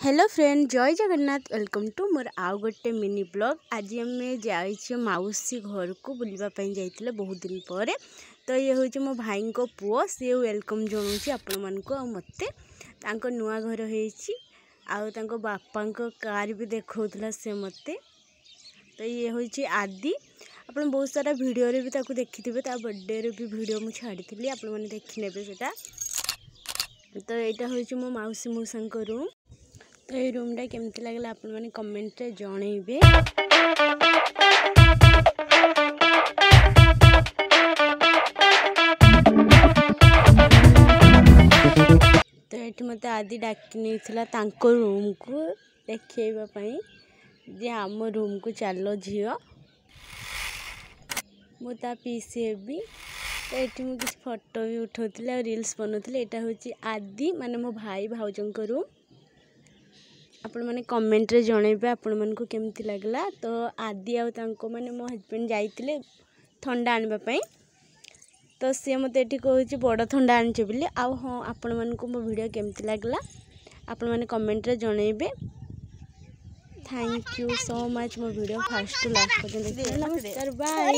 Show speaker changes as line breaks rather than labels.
Hello friend जय Jagannath welcome to मोर आउ गोटे मिनी ब्लॉग। आज आम जाइए मौसी घर को बुलावाई जाइए बहुत दिन पर। तो ये हूँ मो भाई को पुओ सी वेलकम जनाऊँ आपण मानक मत नुआ घर हो बापा कार भी देखा से मत। तो ये हूँ आदि आप बहुत सारा वीडियो भी देखी थे बर्थडे भी वीडियो मुझे छाड़ी आपण मैंने देखने सेटा। तो यहाँ हूँ मो मौसी मौसा रूम। तो ये रूमटा केमती लगला आपण मैंने कमेंट रे जणैबे। तो ये मत आदि डाकी नहीं रूम को देखाई जे आम रूम को चलो झील मुझे पीसी हेबी। तो ये मुझे किसी फोटो भी उठाऊली और रील्स बनाऊली। यहाँ हूँ आदि माने मो भाई भाउजों रूम। आपण मैंने कमेंट रे जणैबे आपण मानकु केमती लागला। तो आदि आ तांको माने मो हस्बैंड जाइतिले ठंडा आनबा पई। तो सी मते एठी कहूची बड़ ठंडा आनचे बिली। आ हां आपण मानकु मो वीडियो केमती लागला आपण माने कमेंट रे जणैबे। थैंक यू सो मच मो वीडियो फर्स्ट टू लास्ट तक देखिए। नमस्कार बाय।